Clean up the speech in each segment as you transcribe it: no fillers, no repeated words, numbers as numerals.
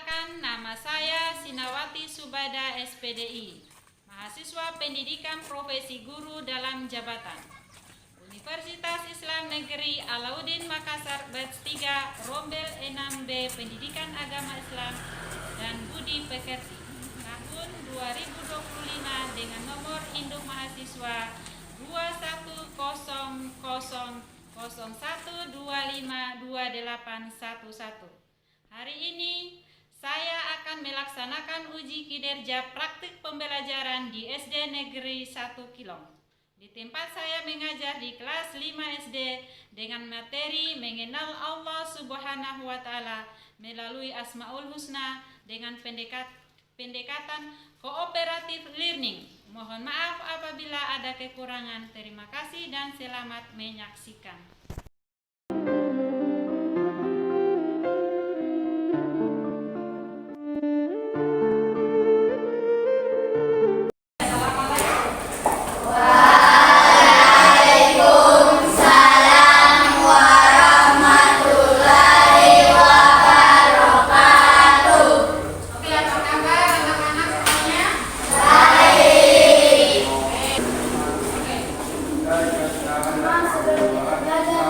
Perkenalkan, nama saya Sinawati Subada SPDI, mahasiswa pendidikan profesi guru dalam jabatan Universitas Islam Negeri Alauddin Makassar batch 3 Rombel 6B Pendidikan Agama Islam dan Budi Pekerti tahun 2025 dengan nomor induk mahasiswa 2100001252811. Hari ini saya akan melaksanakan uji kinerja praktik pembelajaran di SD Negeri 1 Kilong. Di tempat saya mengajar di kelas 5 SD dengan materi mengenal Allah Subhanahu wa Ta'ala melalui Asmaul Husna dengan pendekatan kooperatif learning. Mohon maaf apabila ada kekurangan. Terima kasih dan selamat menyaksikan. Sebelum belajar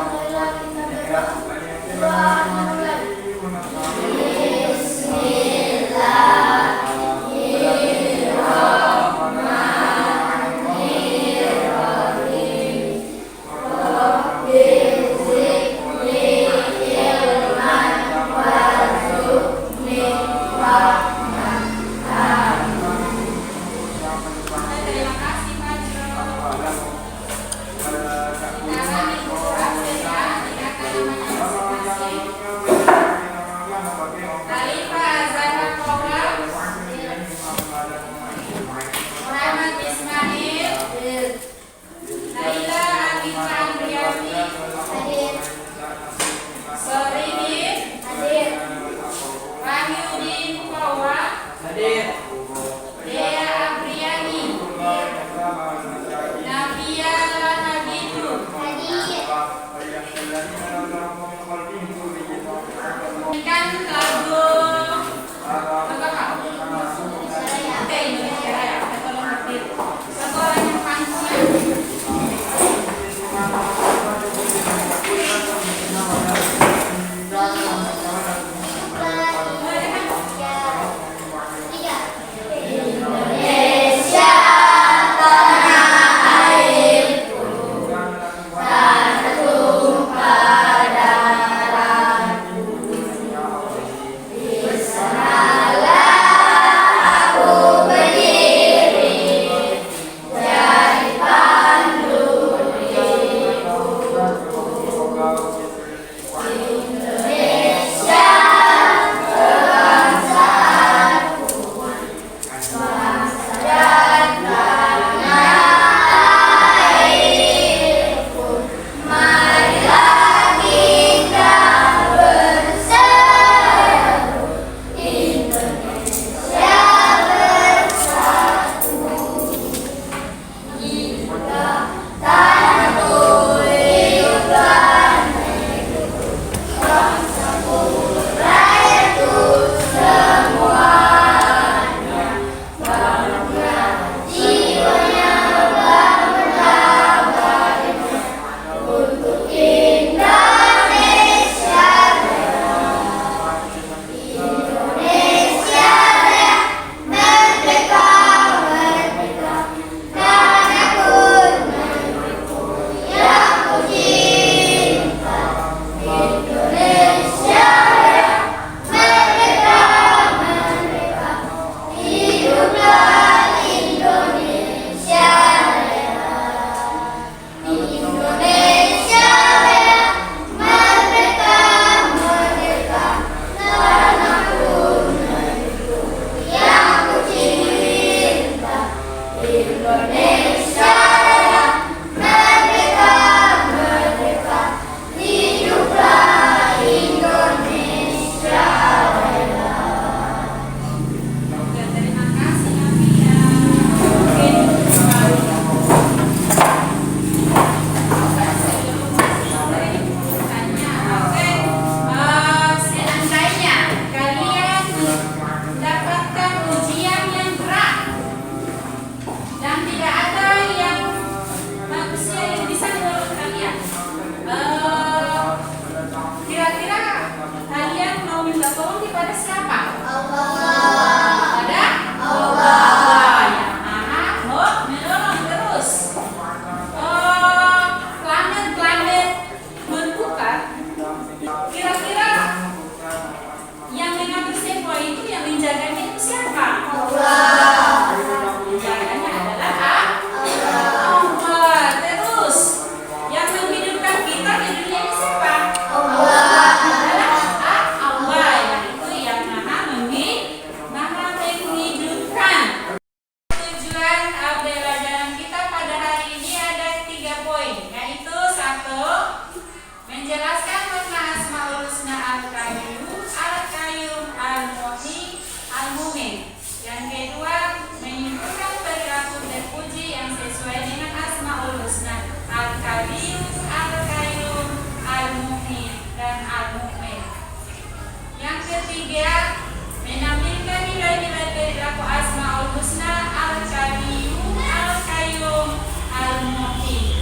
ketiga, menampilkan nilai-nilai perilaku Asmaul Husna, Al-Karim, Al-Qayyum, Al-Mu'in,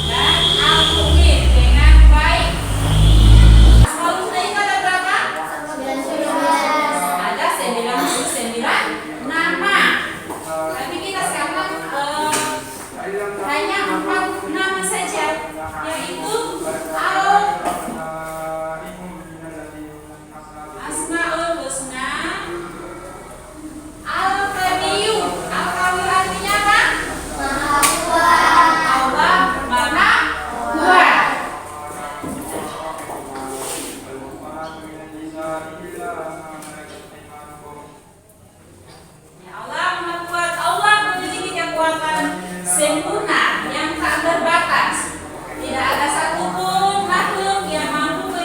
dan Al-Mu'min dengan baik. Asmaul Husna itu ada berapa? 99. Ada 99 nama. Tapi kita sekarang hanya 4 nama saja, yaitu Asmaul Husna, Al-Qayyum. Al-Qayyum artinya apa? Allah Maha Kuat. Ya, Allah Maha Kuat. Allah memiliki kekuatan sempurna yang tak terbatas. Tidak ada satupun makhluk yang mampu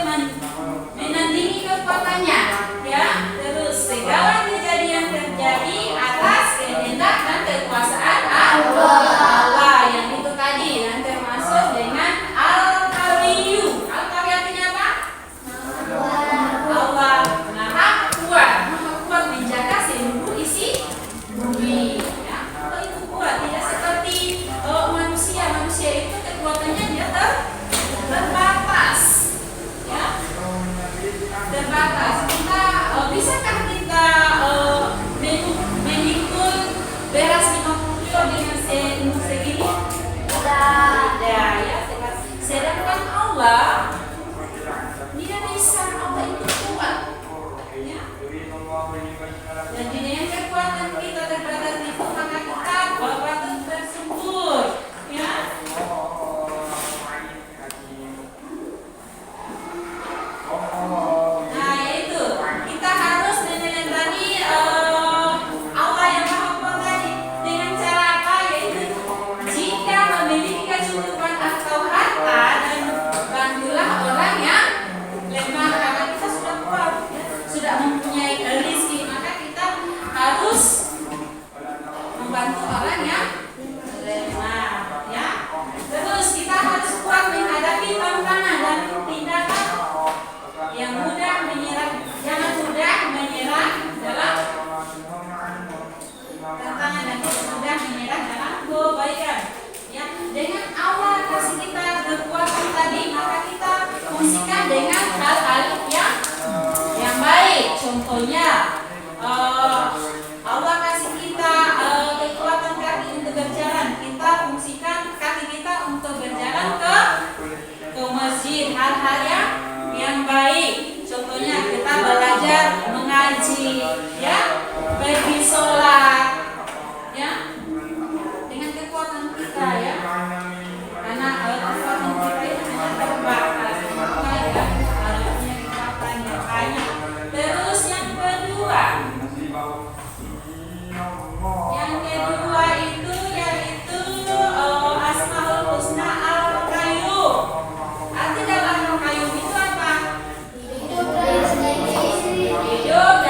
menandingi kekuatannya. Ya, terus segala kejadian terjadi atas kehendak dan kekuasaan Allah yang itu tadi, dan termasuk dengan Al-Qayyum. Al-Qayyum artinya apa? Allah Maha Kuat. Maha Kuat menjaga seluruh isi bumi. Ya, Allah itu kuat, tidak seperti manusia. Manusia itu kekuatannya dia terbatas. Ya, terbatas. Bisakah kita memikul beras 50 kilo dengan segini? Tidak. Ya, sedangkan Allah tidak bisa. Allah itu kuat. Ya. Dan dengan kekuatan kita terbatas itu, maka kita patut bersyukur. Ya. Nah, yaitu kita harus meneladani Allah yang Maha Kuat tadi dengan cara apa? Yaitu jika memiliki kecukupan atau harta, dan bantulah orang yang lemah, karena kita sudah kuat, ya, sudah mempunyai rezeki, maka kita harus membantu orang yang lemah. Ya. Terus kita harus kuat menghadapi tantangan dan tindakan yang mudah menyerang. Jangan mudah menyerang dalam tantangan dan mudah menyerang dalam kebaikan. Ya, dengan Allah kasih kita kekuatan tadi, maka kita fungsikan dengan hal-hal yang baik. Contohnya, Allah kasih kita kekuatan kaki untuk berjalan. Kita fungsikan kaki kita untuk berjalan ke masjid. Hal-hal yang baik. Contohnya kita belajar mengaji, ya, pergi sholat, ya, dengan kekuatan kita, ya, karena kekuatan kita itu hanya terbatas. Maka ya, harusnya kekuatan yang banyak. Terus yang kedua itu yaitu Asmaul Husna Al-Qayyum. Arti dalam Al-Qayyum itu apa? Hidup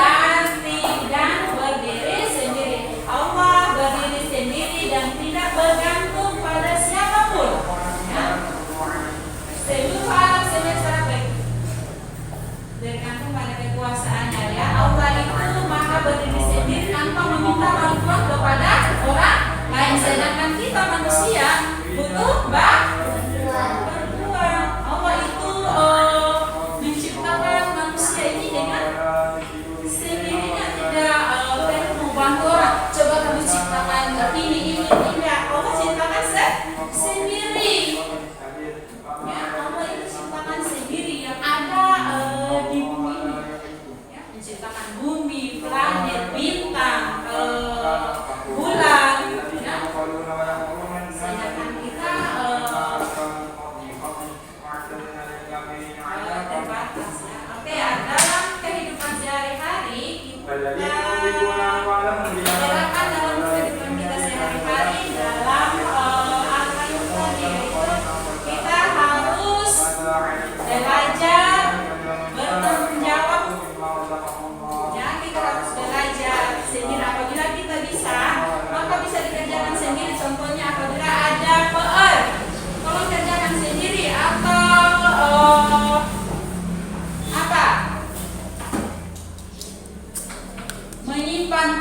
dan berdiri sendiri.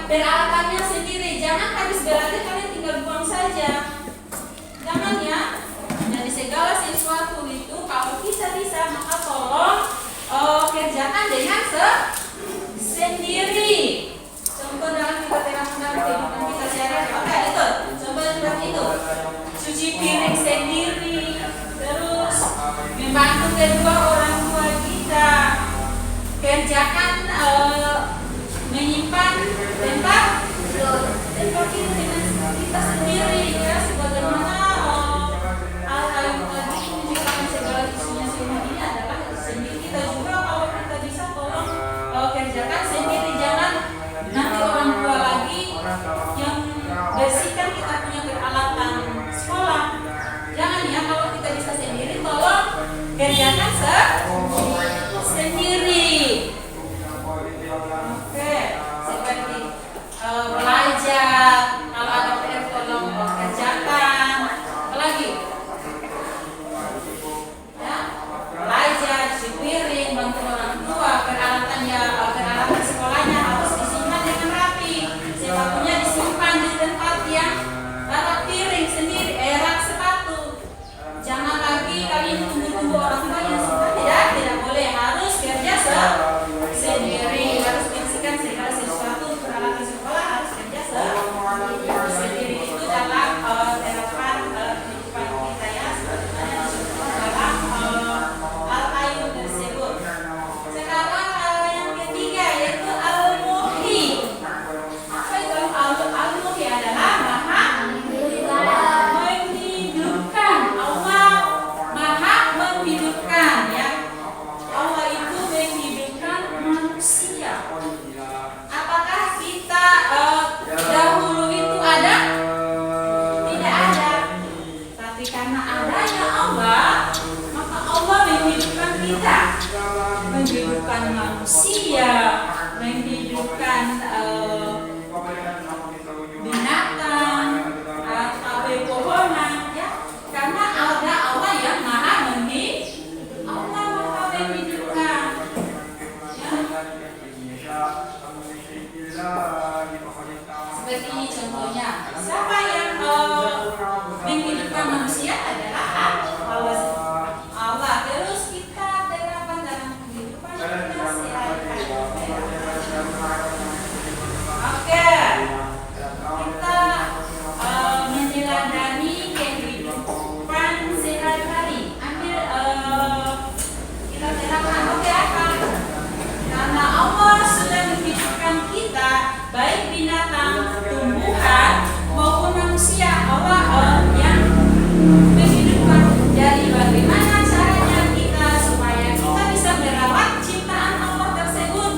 peralatannya sendiri. Jangan habis belajar kalian tinggal buang saja. Jangan ya. Dari segala sesuatu itu kalau kita bisa maka tolong kerjakan dengan sendiri. Contoh dalam kita terapkan dalam kehidupan kita sehari-hari. Oke, itu. Contoh seperti itu. Cuci piring sendiri. Terus membantu kedua orang tua kita. Kerjakan menyimpan tempat kita dengan kita sendiri ya, sebagaimana Al-Qayyum tadi menunjukkan segala isunya semua ini adalah sendiri. Kita juga kalau kita bisa tolong kerjakan sendiri, jangan nanti orang tua lagi yang bersihkan kita punya peralatan sekolah. Jangan ya, kalau kita bisa sendiri tolong kerjakan sendiri. Oke, seperti belajar, kalau ada PR tolong kerjakan. Apalagi? Ya, belajar, cuci piring, bantu orang tua, peralatannya, peralatan sekolahnya harus disimpan dengan rapi. Sepatunya disimpan di tempat yang taruh piring sendiri, rak sepatu. Jangan lagi kalian tunggu-tunggu orang tua yang suka, tidak boleh, harus kerja sendiri, harus bersihkan segala sesuatu peralatan sekolah, harus kerja sendiri. Itu dalam terapan kehidupan kita ya, sebetulnya disebutkan dalam Al-Qayyum tersebut. Sekarang yang ketiga yaitu Al-Muhyi. Apa itu Al-Muhyi? Adalah Maha menghidupkan. Allah Maha menghidupkan ya. Allah itu menghidupkan manusia. Apakah kita dahulu itu ada? Tidak ada. Tapi karena adanya Allah, maka Allah menghidupkan kita, menghidupkan manusia, menghidupkan binatang atau pepohonan ya. Karena ada Allah yang Maha menghidupkan. Seperti ini contohnya. Siapa yang menghidupkan manusia adalah Allah. Terus kita terapkan dalam kehidupan kita sehari-hari. Oke. Kita menjelaskan kehidupan sehari-hari. Ambil kita terapkan. Oke apa? Karena Allah sudah menghidupkan kita, baik binatang, tumbuhan maupun manusia, Allah yang menghidupkan. Jadi bagaimana caranya kita supaya kita bisa merawat ciptaan Allah tersebut?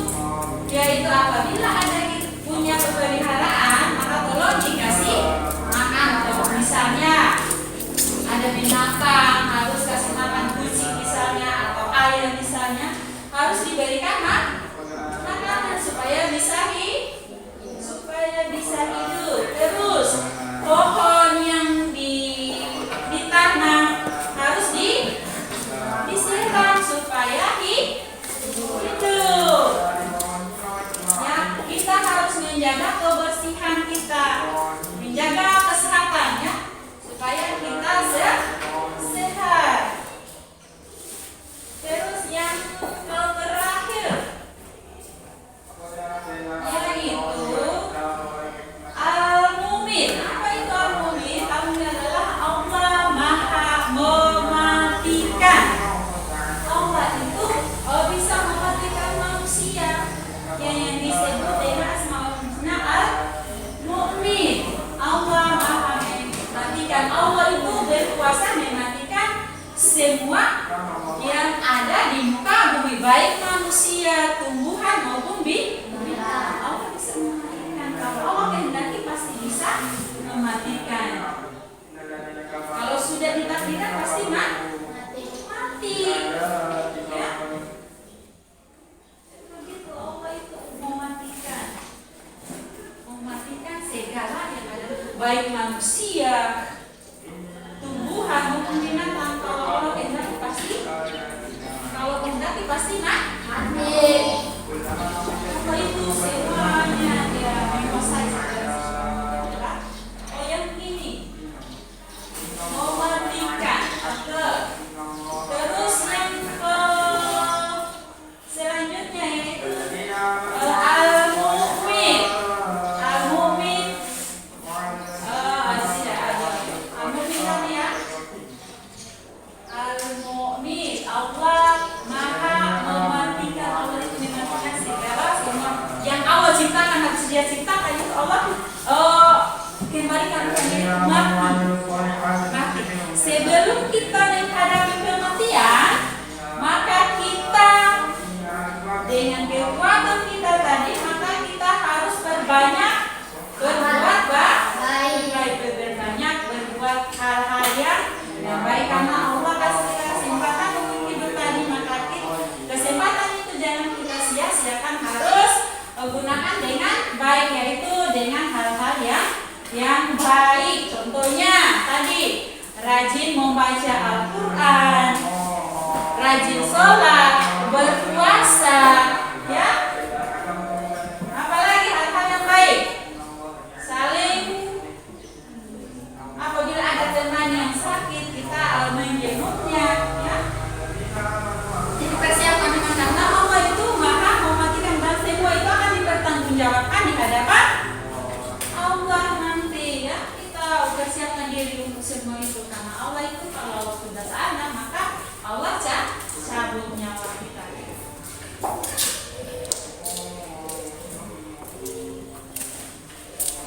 Yaitu apabila ada punya peliharaan, maka tolong dikasih makan. Misalnya ada binatang, harus kasih makan kucing misalnya, atau ayam misalnya, harus diberikan makanan supaya bisa hidup. Terus pohon yang ditanam harus disiram supaya hidup. Ya, kita harus menjaga kebersihan kita, menjaga kesehatannya supaya kita sehat. Terus yang terakhir yaitu Al-Mumin. Apa itu Al-Mumin? Al-Mumin adalah Allah Maha mematikan. Allah itu bisa mematikan manusia yang disebut dengan Asmaul Husna Al-Mumin. Allah Maha mematikan. Allah itu berkuasa mematikan semua yang ada di muka bumi, baik manusia, tumbuhan maupun binatang. Allah bisa mematikan. Kalau Allah kehendaki pasti bisa mematikan. Kalau sudah ditakdirkan pasti mati. Ya. Begitu Allah itu mematikan segala yang ada, baik manusia, tumbuhan maupun binatang. Kalau Allah kehendaki pasti mati. Apa itu semuanya ya. Sebelum kita menghadapi kematian, maka kita dengan kekuatan kita tadi, maka kita harus berbanyak berbuat banyak berbuat hal-hal yang baik, karena Allah kasih kesempatan untuk hidup tadi, maka kesempatan itu jangan kita sia-siakan, harus gunakan dengan baik, yaitu dengan hal-hal yang baik. Contohnya tadi rajin membaca Al-Quran, rajin sholat, berpuasa, ya. Apalagi hal-hal yang baik. Saling, apabila ada teman yang sakit, kita menjenguknya, ya. Jadi persiapan dengan, karena Allah itu maha mematikan, dan semua itu akan dipertanggungjawabkan di hadapan Allah nanti, ya. Kita persiapkan diri untuk semua itu, karena Allah itu kalau sudah ada, maka Allah cabut nyawa kita.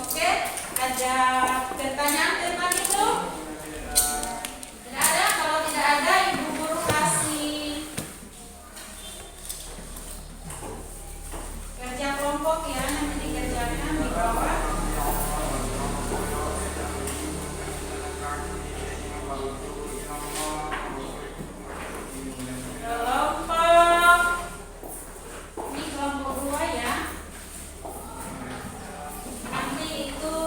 Oke, ada pertanyaan tentang itu? Tidak ada. Kalau tidak ada, Ibu Guru kasih kerja kelompok ya, nanti dikerjakan di bawah. Kelompok 2 ya. Nanti itu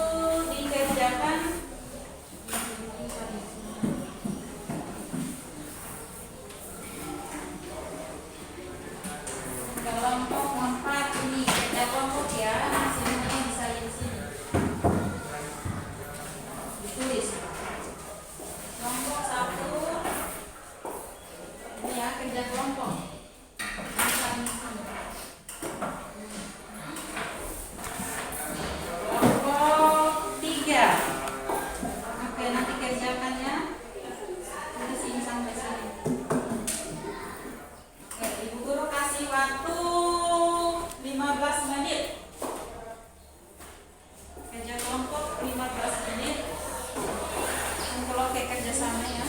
dikerjakan kelompok 4 ini kerja kelompok ya, semuanya bisa di sini. Ditulis. Kelompok 1 ini ya, kerja kelompok. Kelompok 3. Oke, nanti kerjakan ya. Dari sini sampai sini. Oke, Ibu Guru kasih waktu 15 menit. Kerja kelompok 15 menit. Dan kalau kayak kerja sama ya.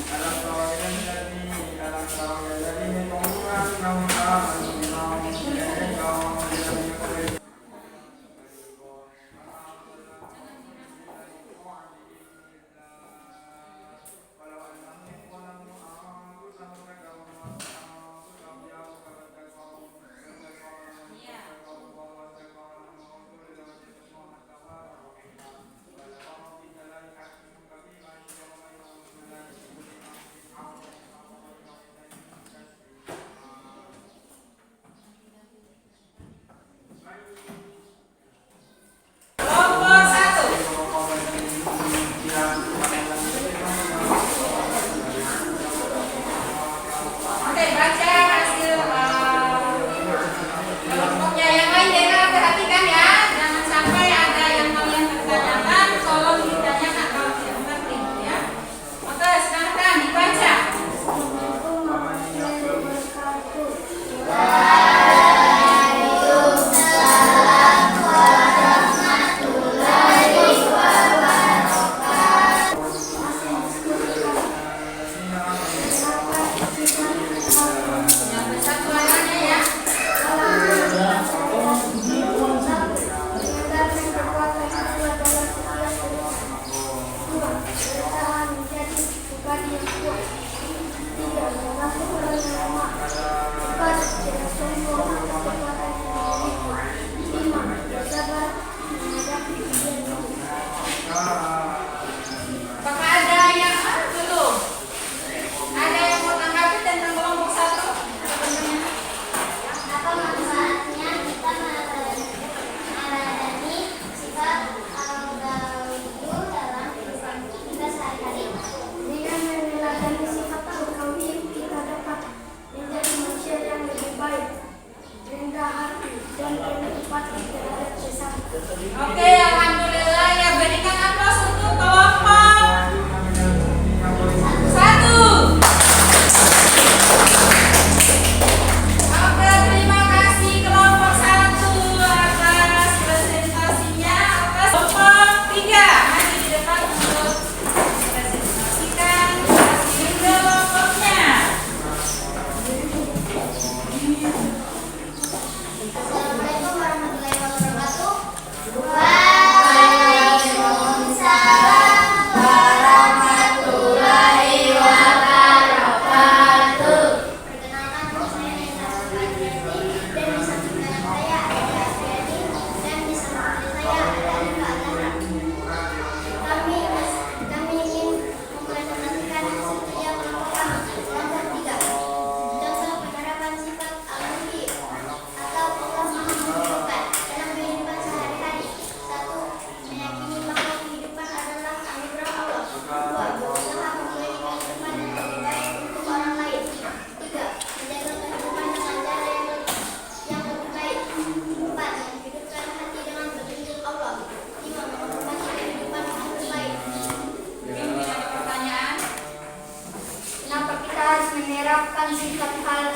menerapkan sifat hal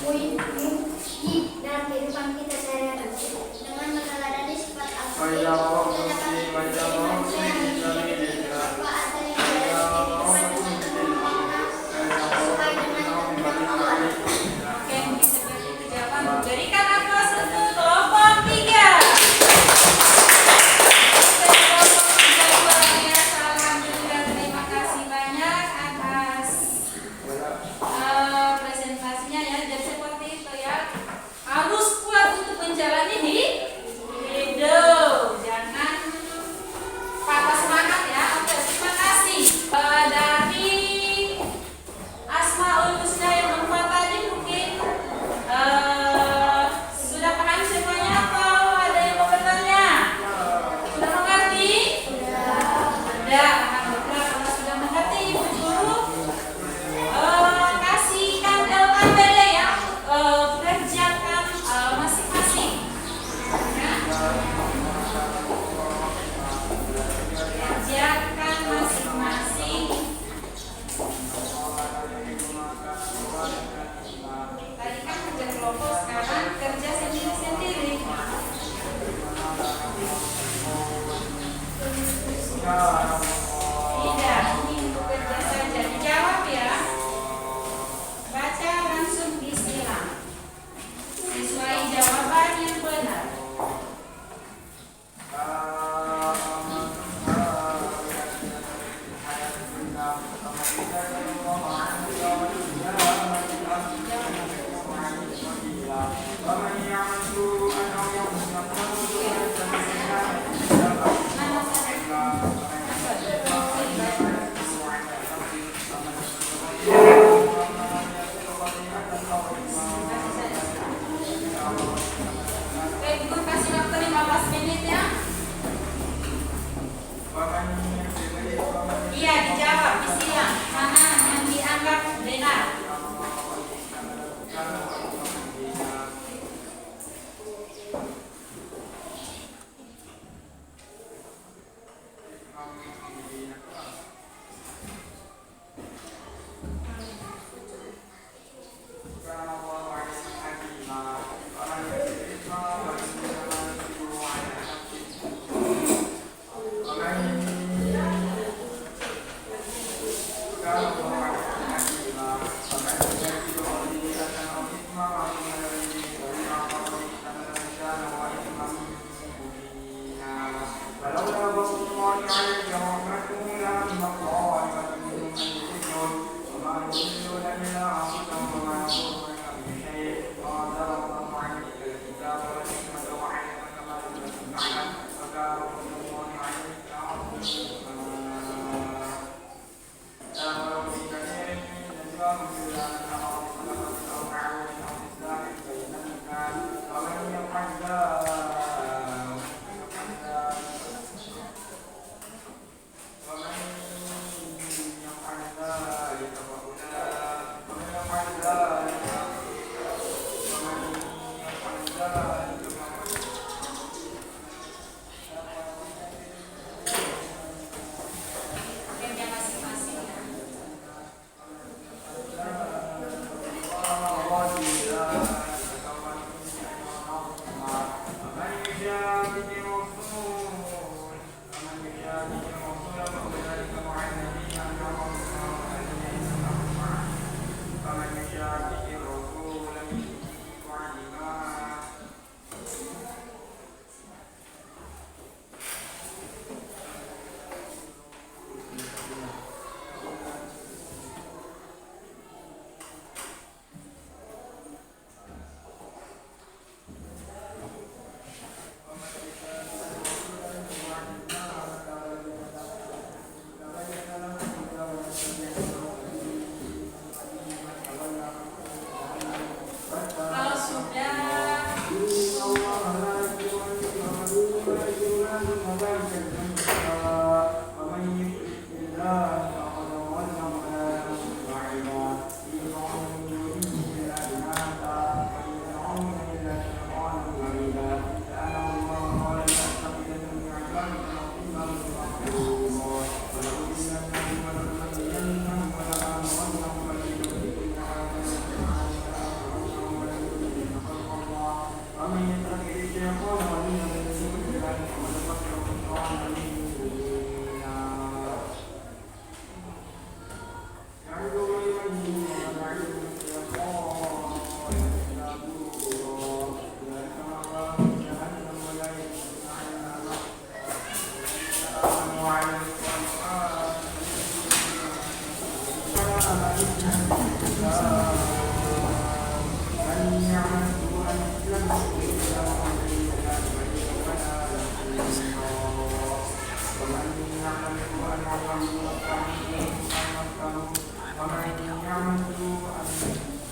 mujib dalam kehidupan kita sehari-hari dengan meneladani sifat al-fatih Berikan aplaus untuk kelompok 3. Luar biasa, alhamdulillah, terima kasih banyak atas presentasinya ya. Jadi seperti itu ya, harus kuat untuk menjalani hidup, jangan patah semangat ya. Oke, terima kasih. Dari Asmaul Husna yang keempat tadi mungkin sudah paham semuanya atau ada yang mau bertanya? Sudah mengerti? Sudah. Alhamdulillah, kalau sudah mengerti Ibu Guru, kasihkan LKPD ya, kerjakan masing-masing. Ya. Kerjakan masing-masing. Tadi kan kerja kelompok, sekarang kerja sendiri-sendiri. Tidak, ini untuk kerja saja. Dijawab ya. Baca langsung disilang. Sesuai jawaban yang benar. Oke, Ibu kasih waktu 15 menit ya. Iya, dijawab, disilang. Mana yang dianggap benar?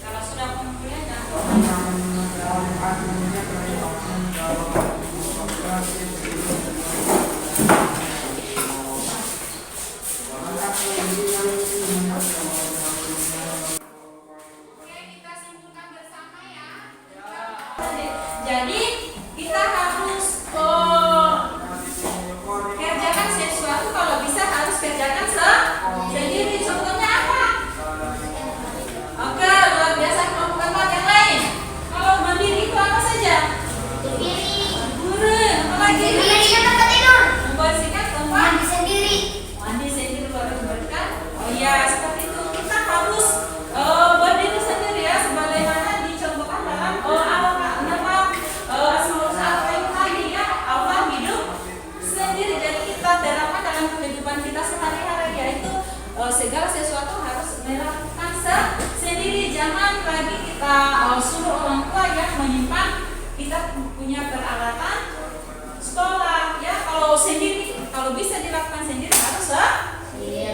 Kalau sudah pengumpulnya jangan Oke, kita simpulkan bersama ya. Jadi kita harus kerjakan sesuatu, kalau bisa harus kerjakan sendiri. Contohnya apa? Oke, luar biasa. Melakukan hal yang lain. Kalau mandiri itu apa saja? Gurun. Apa lagi? Membersihkan tempat. Mandi sendiri baru dibersihkan. Oh iya, seperti itu. Kita harus berdiri sendiri ya, sebagaimana dicontohkan dalam Asmaul Husna ya. Allah hidup sendiri. Jadi kita terapkan dalam kehidupan kita sehari-hari, yaitu segala sesuatu harus melakukan sendiri. Jangan lagi kita suruh orang tua yang menyimpan. Kita punya peralatan sekolah ya, kalau sendiri, kalau bisa dilakukan sendiri harus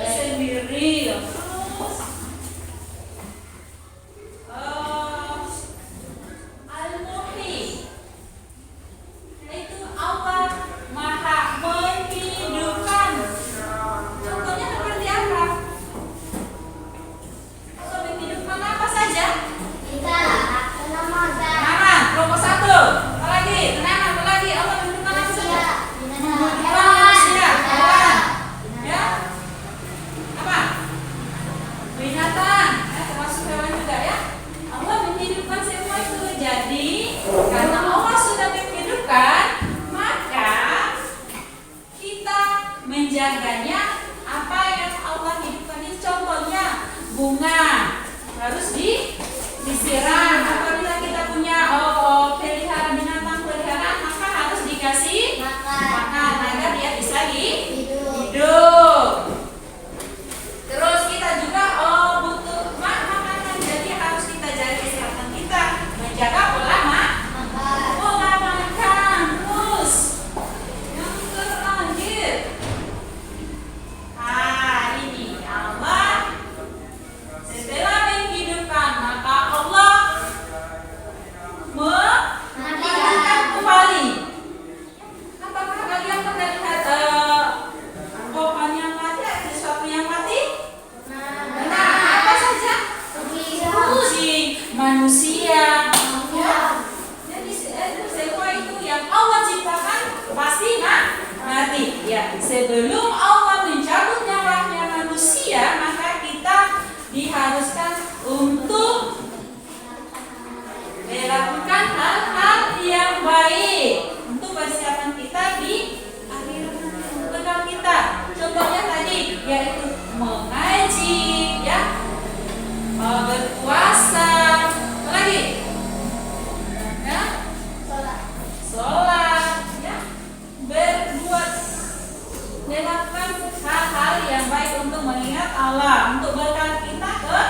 sendiri. Terus Al-Muhyi, yaitu Allah Maha menghidupkan. Contohnya seperti apa? Allah menghidupkan apa saja? Tanaman, kelompok 1. Apa lagi? Tanaman, apa lagi? Allah menghidupkan apa saja? Menghidupkan manusia, hewan, ya? Apa? Binatang, ya, termasuk hewan juga ya. Allah menghidupkan semua itu. Jadi karena Allah sudah menghidupkan, maka kita menjaganya. Apa yang Allah hidupkan itu, contohnya bunga harus disiram. Apabila kita punya pelihara binatang peliharaan, maka harus dikasih makan agar dia bisa hidup. Terus kita juga butuh makanan, jadi harus kita jaga kesehatan kita, menjaga pola makan. Terus yang terakhir, ini Allah setelah menghidupkan, maka Allah mematikan kembali. Apakah kalian pernah lihat pohon yang mati, sesuatu yang mati? Benar. Apa saja? Kucing, manusia. Ya. Jadi semua itu yang Allah ciptakan pasti mati. Ya. Sebelum Allah mencabut nyawanya manusia, maka kita diharuskan untuk melakukan hal-hal yang baik untuk persiapan kita di akhirat nanti, untuk bekal kita. Contohnya tadi yaitu mengaji, ya, berpuasa, apa lagi? Ya, sholat, ya, berbuat, melakukan hal-hal yang baik untuk mengingat Allah, untuk bekal kita ke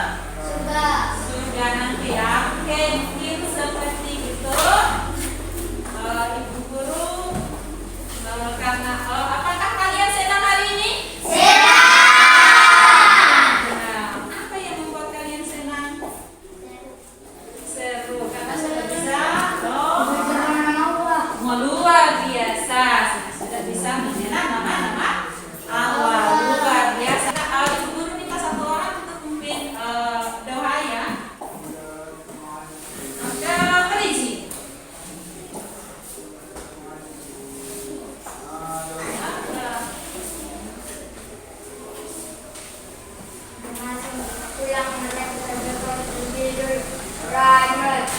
surga nanti ya. Oke, mungkin seperti itu. Ibu guru, karena apakah kalian senang hari ini? Nah, apa yang membuat kalian senang? Seru, karena sudah bisa luar biasa, sudah bisa mengenal nama-nama Allah, luar biasa. Ibu guru minta satu orang untuk memimpin doa ya. Maka Khadijah. Yang